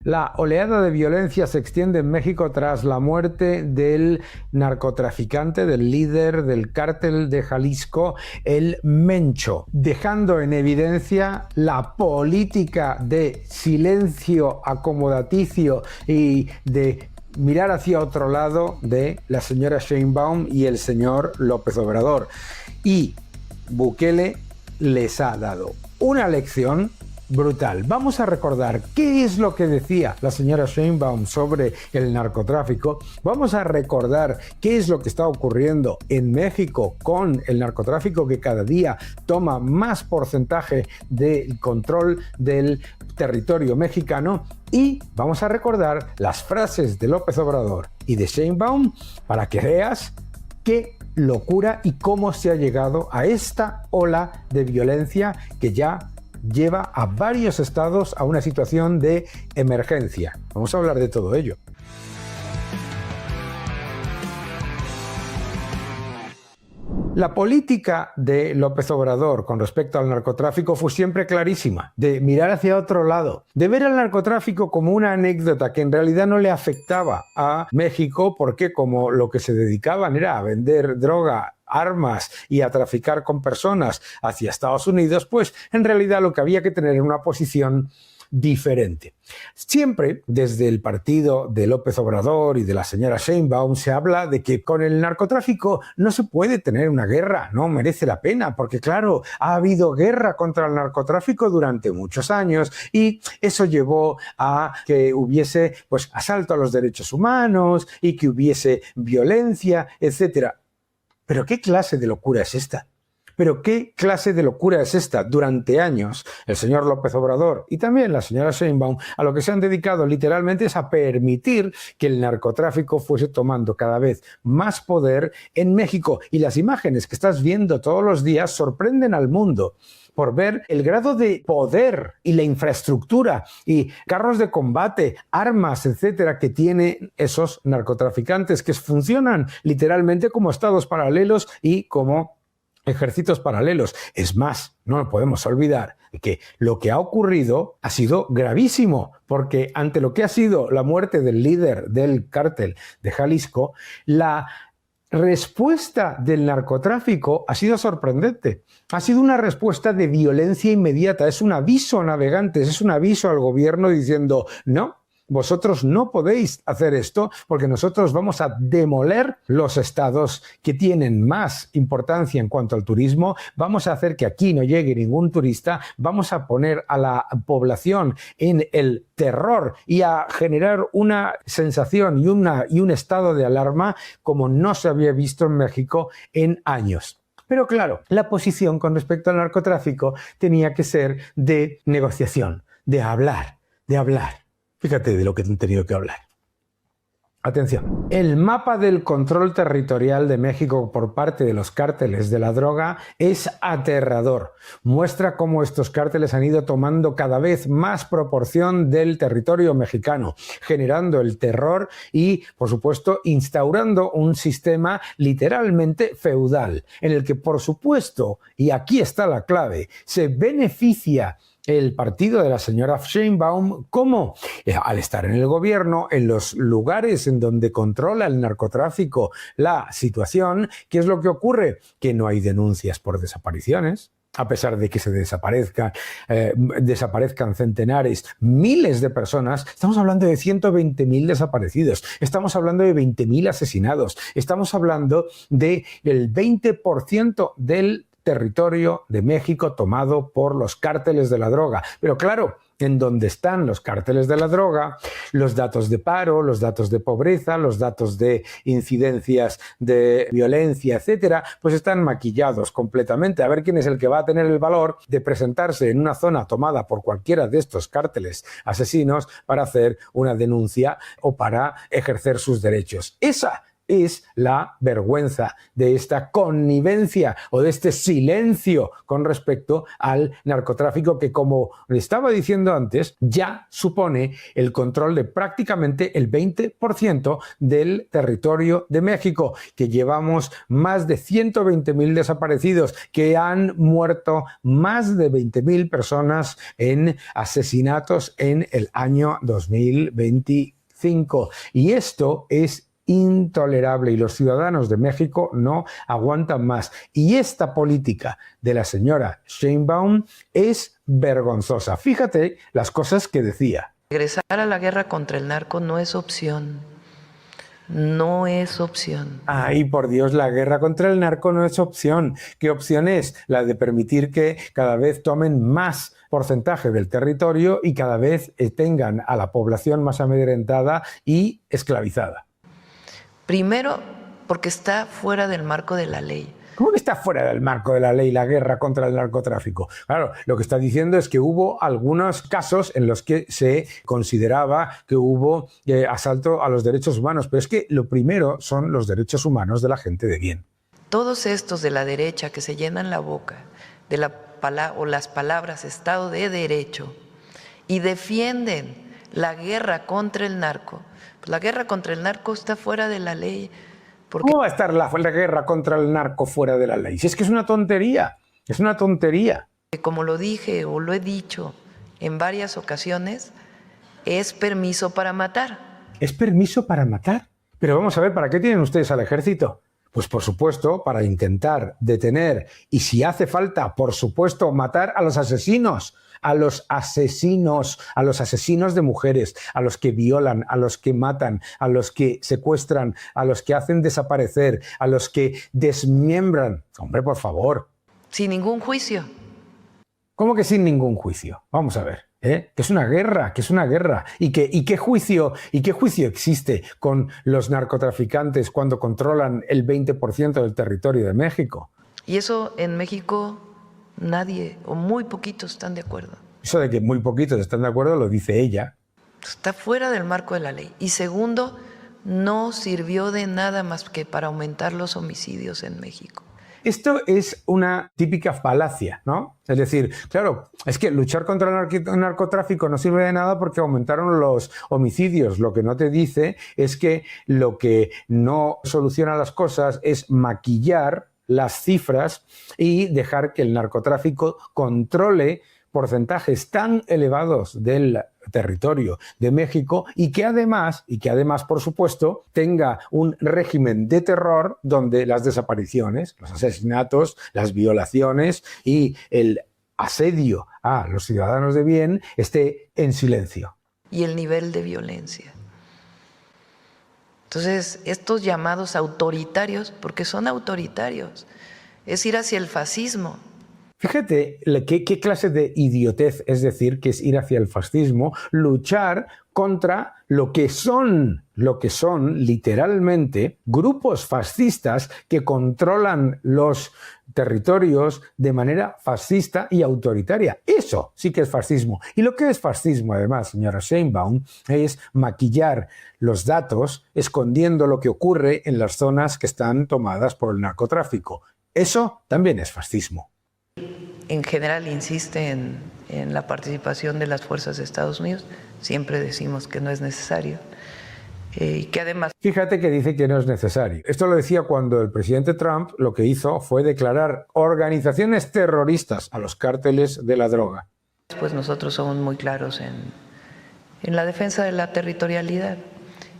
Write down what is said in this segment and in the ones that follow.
La oleada de violencia se extiende en México tras la muerte del narcotraficante, del líder del cártel de Jalisco, el Mencho, dejando en evidencia la política de silencio acomodaticio y de mirar hacia otro lado de la señora Sheinbaum y el señor López Obrador. Y Bukele les ha dado una lección brutal. Vamos a recordar qué es lo que decía la señora Sheinbaum sobre el narcotráfico. Vamos a recordar qué es lo que está ocurriendo en México con el narcotráfico, que cada día toma más porcentaje del control del territorio mexicano. Y vamos a recordar las frases de López Obrador y de Sheinbaum para que veas qué locura y cómo se ha llegado a esta ola de violencia que ya lleva a varios estados a una situación de emergencia. Vamos a hablar de todo ello. La política de López Obrador con respecto al narcotráfico fue siempre clarísima, de mirar hacia otro lado, de ver al narcotráfico como una anécdota que en realidad no le afectaba a México, porque como lo que se dedicaban era a vender droga, armas y a traficar con personas hacia Estados Unidos, pues en realidad lo que había que tener era una posición diferente. Siempre desde el partido de López Obrador y de la señora Sheinbaum se habla de que con el narcotráfico no se puede tener una guerra, no merece la pena, porque claro, ha habido guerra contra el narcotráfico durante muchos años y eso llevó a que hubiese pues asalto a los derechos humanos y que hubiese violencia, etcétera. ¿Pero qué clase de locura es esta? ¿Pero qué clase de locura es esta? Durante años, el señor López Obrador y también la señora Sheinbaum a lo que se han dedicado literalmente es a permitir que el narcotráfico fuese tomando cada vez más poder en México. Y las imágenes que estás viendo todos los días sorprenden al mundo por ver el grado de poder y la infraestructura y carros de combate, armas, etcétera, que tienen esos narcotraficantes que funcionan literalmente como estados paralelos y como ejércitos paralelos. Es más, no podemos olvidar que lo que ha ocurrido ha sido gravísimo, porque ante lo que ha sido la muerte del líder del cártel de Jalisco, la respuesta del narcotráfico ha sido sorprendente. Ha sido una respuesta de violencia inmediata. Es un aviso a navegantes, es un aviso al gobierno diciendo, no, vosotros no podéis hacer esto porque nosotros vamos a demoler los estados que tienen más importancia en cuanto al turismo, vamos a hacer que aquí no llegue ningún turista, vamos a poner a la población en el terror y a generar una sensación y un estado de alarma como no se había visto en México en años. Pero claro, la posición con respecto al narcotráfico tenía que ser de negociación, de hablar. Fíjate de lo que han tenido que hablar. Atención, el mapa del control territorial de México por parte de los cárteles de la droga es aterrador. Muestra cómo estos cárteles han ido tomando cada vez más proporción del territorio mexicano, generando el terror y, por supuesto, instaurando un sistema literalmente feudal, en el que, por supuesto, y aquí está la clave, se beneficia el partido de la señora Sheinbaum, ¿cómo? Al estar en el gobierno, en los lugares en donde controla el narcotráfico la situación, ¿qué es lo que ocurre? Que no hay denuncias por desapariciones. A pesar de que se desaparezcan centenares, miles de personas, estamos hablando de 120.000 desaparecidos, estamos hablando de 20.000 asesinados, estamos hablando del 20% del territorio de México tomado por los cárteles de la droga. Pero claro, en donde están los cárteles de la droga, los datos de paro, los datos de pobreza, los datos de incidencias de violencia, etcétera, pues están maquillados completamente. A ver quién es el que va a tener el valor de presentarse en una zona tomada por cualquiera de estos cárteles asesinos para hacer una denuncia o para ejercer sus derechos. Esa es la vergüenza de esta connivencia o de este silencio con respecto al narcotráfico que, como estaba diciendo antes, ya supone el control de prácticamente el 20% del territorio de México, que llevamos más de 120.000 desaparecidos, que han muerto más de 20.000 personas en asesinatos en el año 2025. Y esto es intolerable y los ciudadanos de México no aguantan más. Y esta política de la señora Sheinbaum es vergonzosa. Fíjate las cosas que decía. Regresar a la guerra contra el narco no es opción. No es opción. Ay, por Dios, la guerra contra el narco no es opción. ¿Qué opción es? La de permitir que cada vez tomen más porcentaje del territorio y cada vez tengan a la población más amedrentada y esclavizada. Primero, porque está fuera del marco de la ley. ¿Cómo que está fuera del marco de la ley la guerra contra el narcotráfico? Claro, lo que está diciendo es que hubo algunos casos en los que se consideraba que hubo asalto a los derechos humanos, pero es que lo primero son los derechos humanos de la gente de bien. Todos estos de la derecha que se llenan la boca de las palabras Estado de Derecho y defienden la guerra contra el narco, pues la guerra contra el narco está fuera de la ley. ¿Cómo va a estar la guerra contra el narco fuera de la ley? Si es que es una tontería, es una tontería. Como lo dije o lo he dicho en varias ocasiones, es permiso para matar. ¿Es permiso para matar? Pero vamos a ver, ¿para qué tienen ustedes al ejército? Pues por supuesto, para intentar detener y si hace falta, por supuesto, matar a los asesinos de mujeres, a los que violan, a los que matan, a los que secuestran, a los que hacen desaparecer, a los que desmiembran. Hombre, por favor. Sin ningún juicio. ¿Cómo que sin ningún juicio? Vamos a ver. Que es una guerra, que es una guerra. ¿Y qué juicio existe con los narcotraficantes cuando controlan el 20% del territorio de México? Y eso en México nadie o muy poquitos están de acuerdo. Eso de que muy poquitos están de acuerdo lo dice ella. Está fuera del marco de la ley. Y segundo, no sirvió de nada más que para aumentar los homicidios en México. Esto es una típica falacia, ¿no? Es decir, claro, es que luchar contra el narcotráfico no sirve de nada porque aumentaron los homicidios. Lo que no te dice es que lo que no soluciona las cosas es maquillar las cifras y dejar que el narcotráfico controle porcentajes tan elevados del territorio de México y que además, por supuesto, tenga un régimen de terror donde las desapariciones, los asesinatos, las violaciones y el asedio a los ciudadanos de bien esté en silencio. Y el nivel de violencia. Entonces, estos llamados autoritarios, porque son autoritarios, es ir hacia el fascismo. Fíjate qué clase de idiotez es decir que es ir hacia el fascismo, luchar contra lo que son literalmente grupos fascistas que controlan los territorios de manera fascista y autoritaria. Eso sí que es fascismo. Y lo que es fascismo, además, señora Sheinbaum, es maquillar los datos escondiendo lo que ocurre en las zonas que están tomadas por el narcotráfico. Eso también es fascismo. En general insiste en la participación de las fuerzas de Estados Unidos. Siempre decimos que no es necesario. Y que además... Fíjate que dice que no es necesario. Esto lo decía cuando el presidente Trump lo que hizo fue declarar organizaciones terroristas a los cárteles de la droga. Pues nosotros somos muy claros en la defensa de la territorialidad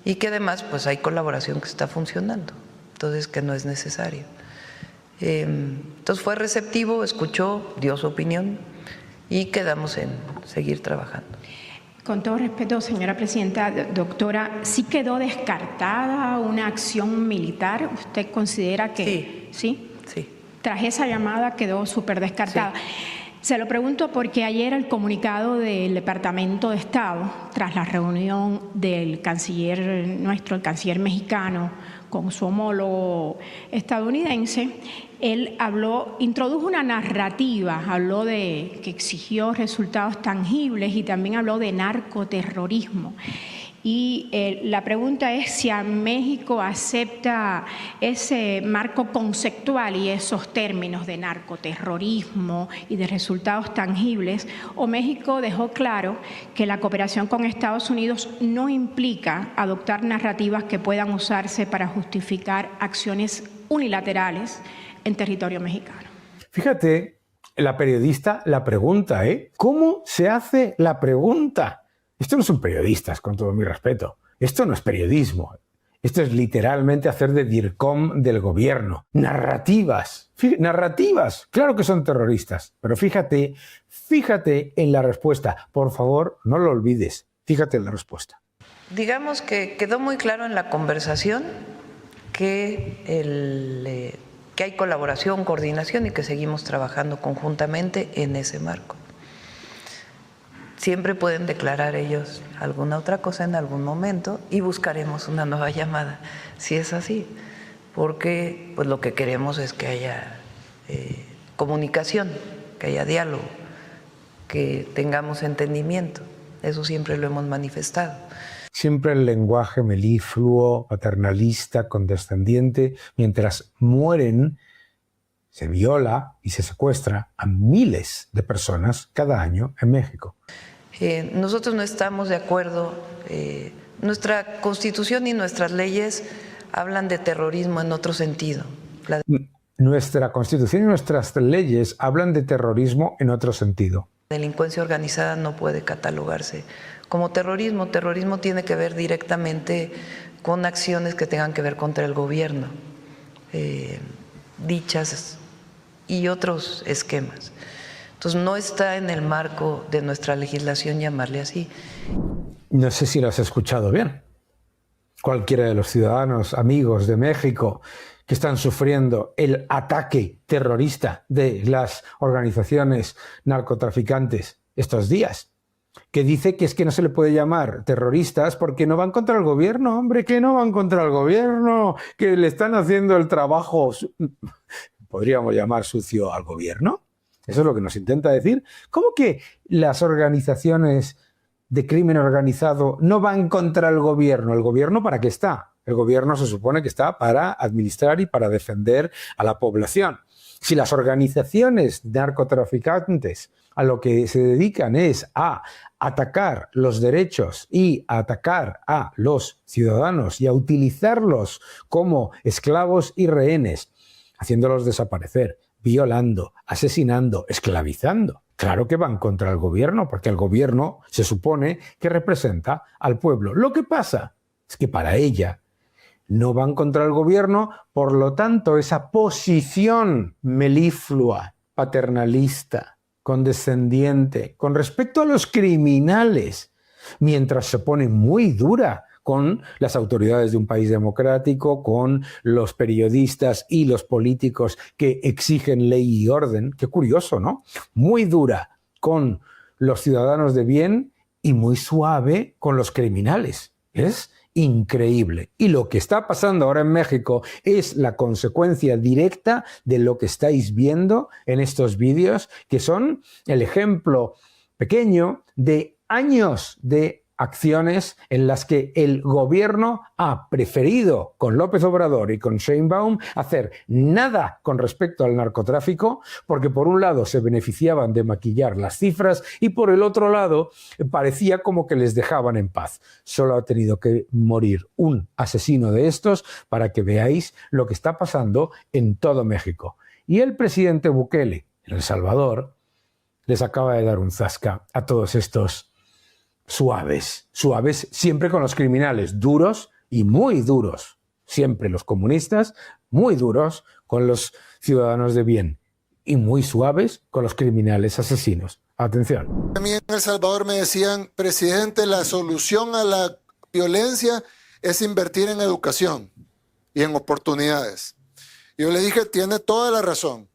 y que además pues hay colaboración que está funcionando. Entonces que no es necesario. Entonces fue receptivo, escuchó, dio su opinión y quedamos en seguir trabajando. Con todo respeto, señora presidenta, doctora, ¿sí quedó descartada una acción militar? ¿Usted considera que sí? Sí. Tras esa llamada quedó súper descartada. Sí. Se lo pregunto porque ayer el comunicado del Departamento de Estado, tras la reunión del canciller el canciller mexicano, con su homólogo estadounidense, él introdujo una narrativa, habló de que exigió resultados tangibles y también habló de narcoterrorismo. Y la pregunta es si a México acepta ese marco conceptual y esos términos de narcoterrorismo y de resultados tangibles, o México dejó claro que la cooperación con Estados Unidos no implica adoptar narrativas que puedan usarse para justificar acciones unilaterales en territorio mexicano. Fíjate, la periodista la pregunta, ¿Cómo se hace la pregunta? Esto no son periodistas, con todo mi respeto. Esto no es periodismo. Esto es literalmente hacer de DIRCOM del gobierno. Narrativas. Narrativas. Claro que son terroristas. Pero fíjate en la respuesta. Por favor, no lo olvides. Fíjate en la respuesta. Digamos que quedó muy claro en la conversación que hay colaboración, coordinación y que seguimos trabajando conjuntamente en ese marco. Siempre pueden declarar ellos alguna otra cosa en algún momento y buscaremos una nueva llamada, si es así, porque pues lo que queremos es que haya comunicación, que haya diálogo, que tengamos entendimiento. Eso siempre lo hemos manifestado. Siempre el lenguaje melifluo, paternalista, condescendiente, mientras mueren, se viola y se secuestra a miles de personas cada año en México. Nosotros no estamos de acuerdo. Nuestra Constitución y nuestras leyes hablan de terrorismo en otro sentido. Nuestra Constitución y nuestras leyes hablan de terrorismo en otro sentido. La delincuencia organizada no puede catalogarse como terrorismo. Terrorismo tiene que ver directamente con acciones que tengan que ver contra el gobierno, dichas y otros esquemas. Entonces no está en el marco de nuestra legislación llamarle así. No sé si lo has escuchado bien. Cualquiera de los ciudadanos, amigos de México que están sufriendo el ataque terrorista de las organizaciones narcotraficantes estos días, que dice que es que no se le puede llamar terroristas porque no van contra el gobierno, hombre, que no van contra el gobierno, que le están haciendo el trabajo, podríamos llamar sucio al gobierno. Eso es lo que nos intenta decir. ¿Cómo que las organizaciones de crimen organizado no van contra el gobierno? ¿El gobierno para qué está? El gobierno se supone que está para administrar y para defender a la población. Si las organizaciones narcotraficantes a lo que se dedican es a atacar los derechos y a atacar a los ciudadanos y a utilizarlos como esclavos y rehenes, haciéndolos desaparecer, violando, asesinando, esclavizando. Claro que van contra el gobierno, porque el gobierno se supone que representa al pueblo. Lo que pasa es que para ella no van contra el gobierno, por lo tanto, esa posición meliflua, paternalista, condescendiente, con respecto a los criminales, mientras se pone muy dura con las autoridades de un país democrático, con los periodistas y los políticos que exigen ley y orden. Qué curioso, ¿no? Muy dura con los ciudadanos de bien y muy suave con los criminales. Es increíble. Y lo que está pasando ahora en México es la consecuencia directa de lo que estáis viendo en estos vídeos, que son el ejemplo pequeño de años de acciones en las que el gobierno ha preferido, con López Obrador y con Sheinbaum, hacer nada con respecto al narcotráfico, porque por un lado se beneficiaban de maquillar las cifras y por el otro lado parecía como que les dejaban en paz. Solo ha tenido que morir un asesino de estos para que veáis lo que está pasando en todo México. Y el presidente Bukele, en El Salvador, les acaba de dar un zasca a todos estos suaves, siempre con los criminales, duros y muy duros. Siempre los comunistas, muy duros con los ciudadanos de bien y muy suaves con los criminales asesinos. Atención. A mí en El Salvador me decían, presidente, la solución a la violencia es invertir en educación y en oportunidades. Yo le dije, tiene toda la razón.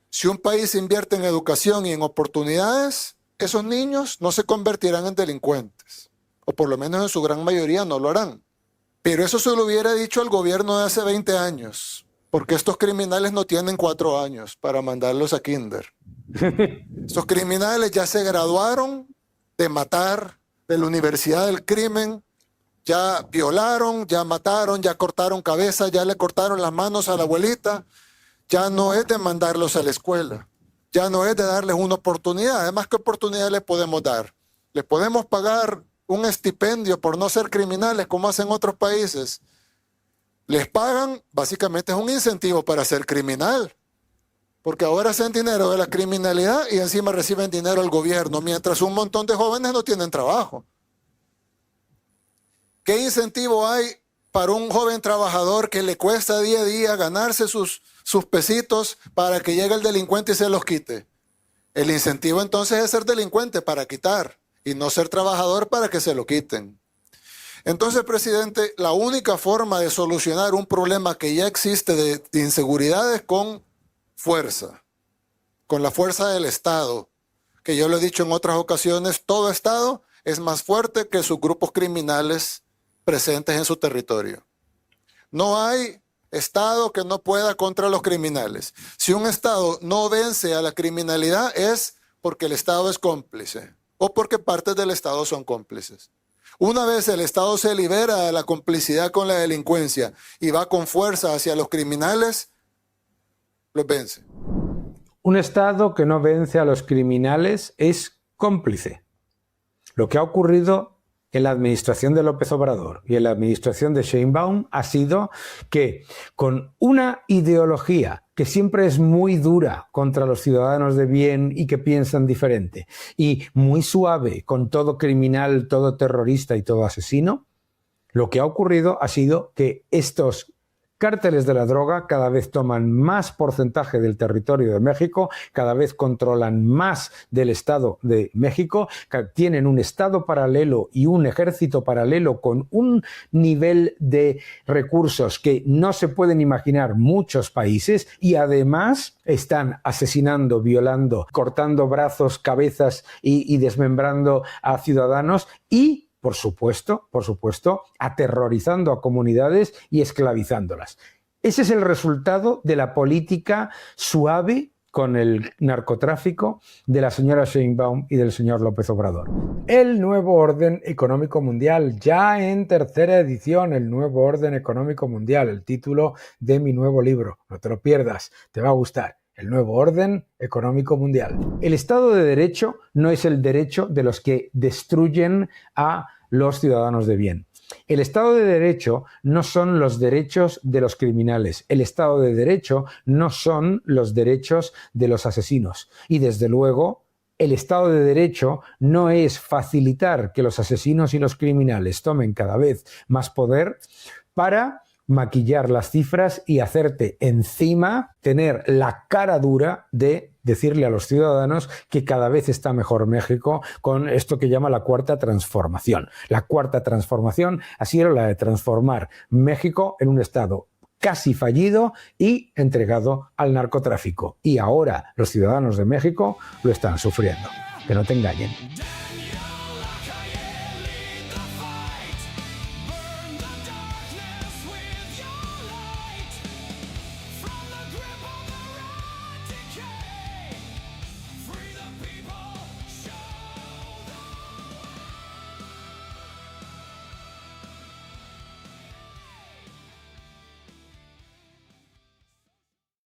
Si un país invierte en educación y en oportunidades, esos niños no se convertirán en delincuentes, o por lo menos en su gran mayoría no lo harán. Pero eso se lo hubiera dicho al gobierno de hace 20 años, porque estos criminales no tienen 4 años para mandarlos a kinder. Estos criminales ya se graduaron de matar, de la Universidad del Crimen, Ya violaron, ya mataron, ya cortaron cabeza, ya le cortaron las manos a la abuelita. Ya no es de mandarlos a la escuela. Ya no es de darles una oportunidad. Además, ¿qué oportunidad les podemos dar? ¿Les podemos pagar un estipendio por no ser criminales como hacen otros países? Les pagan, básicamente es un incentivo para ser criminal. Porque ahora hacen dinero de la criminalidad y encima reciben dinero del gobierno, mientras un montón de jóvenes no tienen trabajo. ¿Qué incentivo hay para un joven trabajador que le cuesta día a día ganarse sus pesitos para que llegue el delincuente y se los quite? El incentivo entonces es ser delincuente para quitar y no ser trabajador para que se lo quiten. Entonces, presidente, la única forma de solucionar un problema que ya existe de inseguridad es con fuerza, con la fuerza del Estado, que yo lo he dicho en otras ocasiones, todo Estado es más fuerte que sus grupos criminales presentes en su territorio. No hay Estado que no pueda contra los criminales. Si un Estado no vence a la criminalidad es porque el Estado es cómplice o porque partes del Estado son cómplices. Una vez el Estado se libera de la complicidad con la delincuencia y va con fuerza hacia los criminales, los vence. Un Estado que no vence a los criminales es cómplice. Lo que ha ocurrido en la administración de López Obrador y en la administración de Sheinbaum ha sido que con una ideología que siempre es muy dura contra los ciudadanos de bien y que piensan diferente, y muy suave con todo criminal, todo terrorista y todo asesino, lo que ha ocurrido ha sido que estos cárteles de la droga cada vez toman más porcentaje del territorio de México, cada vez controlan más del Estado de México, tienen un Estado paralelo y un ejército paralelo con un nivel de recursos que no se pueden imaginar muchos países, y además están asesinando, violando, cortando brazos, cabezas y desmembrando a ciudadanos y por supuesto, aterrorizando a comunidades y esclavizándolas. Ese es el resultado de la política suave con el narcotráfico de la señora Sheinbaum y del señor López Obrador. El nuevo orden económico mundial, ya en tercera edición, el nuevo orden económico mundial, el título de mi nuevo libro. No te lo pierdas, te va a gustar. El nuevo orden económico mundial. El Estado de Derecho no es el derecho de los que destruyen a los ciudadanos de bien. El Estado de Derecho no son los derechos de los criminales. El Estado de Derecho no son los derechos de los asesinos. Y desde luego, el Estado de Derecho no es facilitar que los asesinos y los criminales tomen cada vez más poder para maquillar las cifras y hacerte encima tener la cara dura de decirle a los ciudadanos que cada vez está mejor México con esto que llama la cuarta transformación. La cuarta transformación ha sido la de transformar México en un Estado casi fallido y entregado al narcotráfico. Y ahora los ciudadanos de México lo están sufriendo. Que no te engañen.